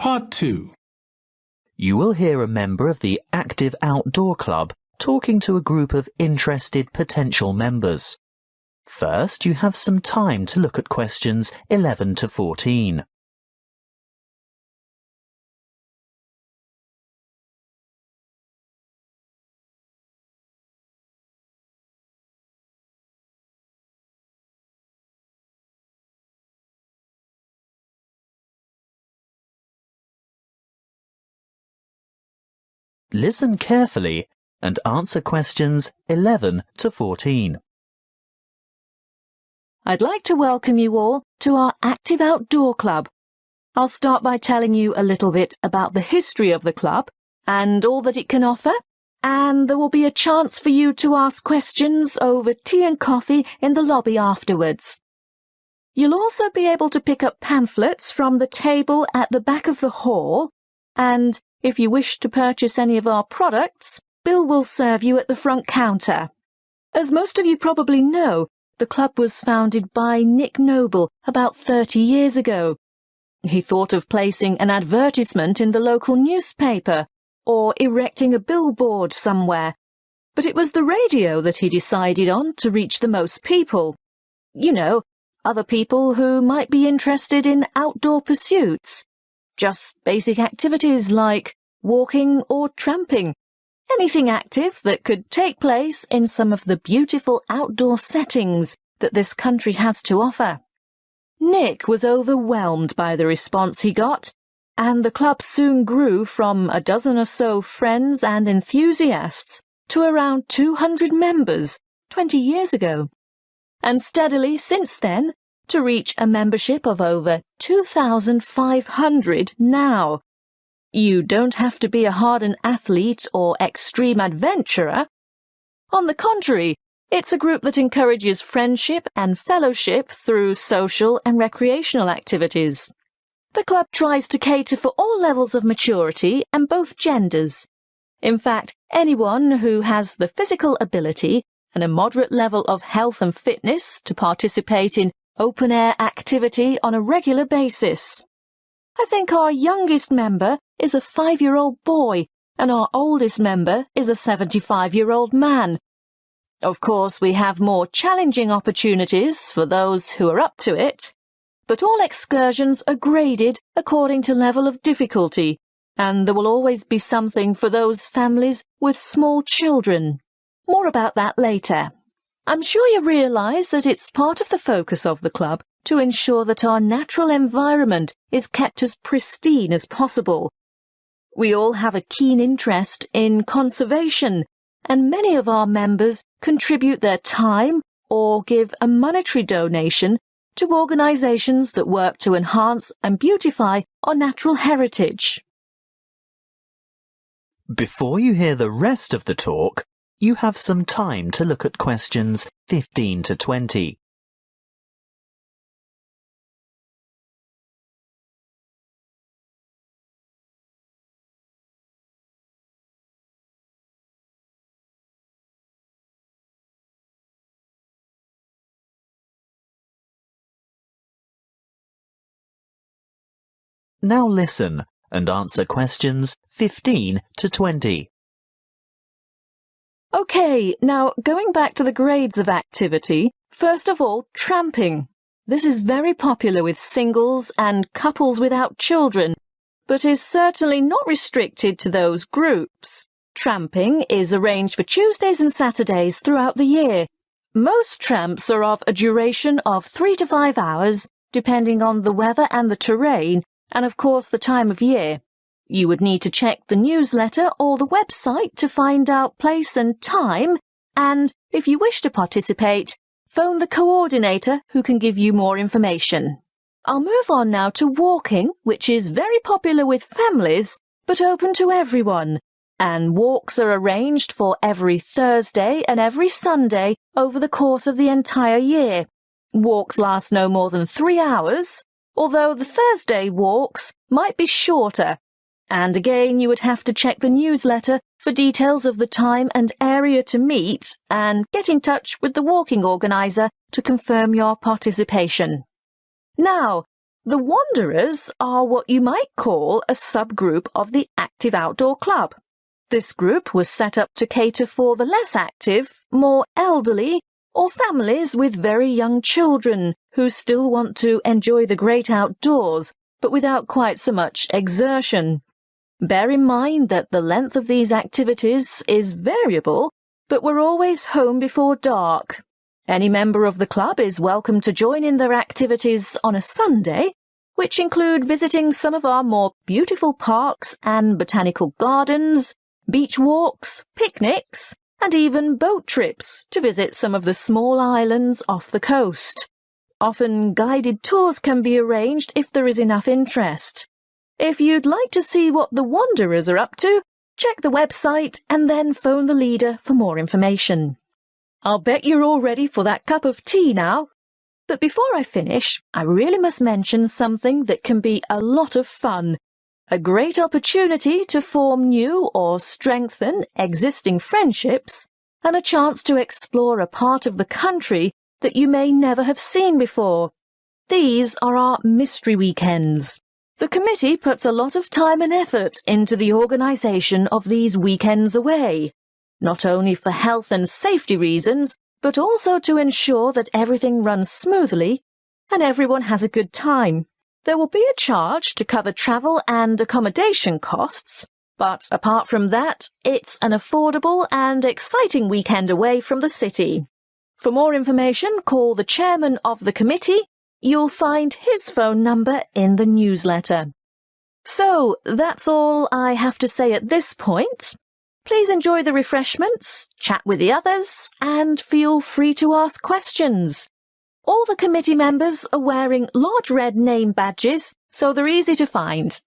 Part 2. You will hear a member of the Active Outdoor Club talking to a group of interested potential members. First, you have some time to look at questions 11 to 14. Listen carefully and answer questions 11 to 14. I'd like to welcome you all to our Active Outdoor Club. I'll start by telling you a little bit about the history of the club and all that it can offer, and there will be a chance for you to ask questions over tea and coffee in the lobby afterwards. You'll also be able to pick up pamphlets from the table at the back of the hall, and if you wish to purchase any of our products, Bill will serve you at the front counter. As most of you probably know, the club was founded by Nick Noble about 30 years ago. He thought of placing an advertisement in the local newspaper or erecting a billboard somewhere, but it was the radio that he decided on to reach the most people. You know, other people who might be interested in outdoor pursuits. Just basic activities like walking or tramping. Anything active that could take place in some of the beautiful outdoor settings that this country has to offer. Nick was overwhelmed by the response he got, and the club soon grew from a dozen or so friends and enthusiasts to around 200 members 20 years ago, and steadily since then to reach a membership of over 2,500 now. You don't have to be a hardened athlete or extreme adventurer. On the contrary, it's a group that encourages friendship and fellowship through social and recreational activities. The club tries to cater for all levels of maturity and both genders. In fact, anyone who has the physical ability and a moderate level of health and fitness to participate in open-air activity on a regular basis. I think our youngest member is a 5-year-old boy, and our oldest member is a 75-year-old man. Of course, we have more challenging opportunities for those who are up to it, but all excursions are graded according to level of difficulty, and there will always be something for those families with small children. More about that later. I'm sure you realise that it's part of the focus of the club to ensure that our natural environment is kept as pristine as possible. We all have a keen interest in conservation, and many of our members contribute their time or give a monetary donation to organisations that work to enhance and beautify our natural heritage. Before you hear the rest of the talk, you have some time to look at questions 15 to 20. Now listen and answer questions 15 to 20. OK, now going back to the grades of activity, first of all, tramping. This is very popular with singles and couples without children, but is certainly not restricted to those groups. Tramping is arranged for Tuesdays and Saturdays throughout the year. Most tramps are of a duration of 3 to 5 hours, depending on the weather and the terrain, and of course the time of year. You would need to check the newsletter or the website to find out place and time, and if you wish to participate, phone the coordinator who can give you more information. I'll move on now to walking, which is very popular with families, but open to everyone, and walks are arranged for every Thursday and every Sunday over the course of the entire year. Walks last no more than 3 hours, although the Thursday walks might be shorter. And again, you would have to check the newsletter for details of the time and area to meet and get in touch with the walking organiser to confirm your participation. Now, The Wanderers are what you might call a subgroup of the Active Outdoor Club. This group was set up to cater for the less active, more elderly, or families with very young children who still want to enjoy the great outdoors, but without quite so much exertion. Bear in mind that the length of these activities is variable, but we're always home before dark. Any member of the club is welcome to join in their activities on a Sunday, which include visiting some of our more beautiful parks and botanical gardens, beach walks, picnics, and even boat trips to visit some of the small islands off the coast. Often guided tours can be arranged if there is enough interest. If you'd like to see what the Wanderers are up to, check the website and then phone the leader for more information. I'll bet you're all ready for that cup of tea now. But before I finish, I really must mention something that can be a lot of fun. A great opportunity to form new or strengthen existing friendships, and a chance to explore a part of the country that you may never have seen before. These are our mystery weekends. The committee puts a lot of time and effort into the organisation of these weekends away, not only for health and safety reasons, but also to ensure that everything runs smoothly and everyone has a good time. There will be a charge to cover travel and accommodation costs, but apart from that, it's an affordable and exciting weekend away from the city. For more information, call the chairman of the committee. You'll find his phone number in the newsletter. So, that's all I have to say at this point. Please enjoy the refreshments, chat with the others, and feel free to ask questions. All the committee members are wearing large red name badges, so they're easy to find.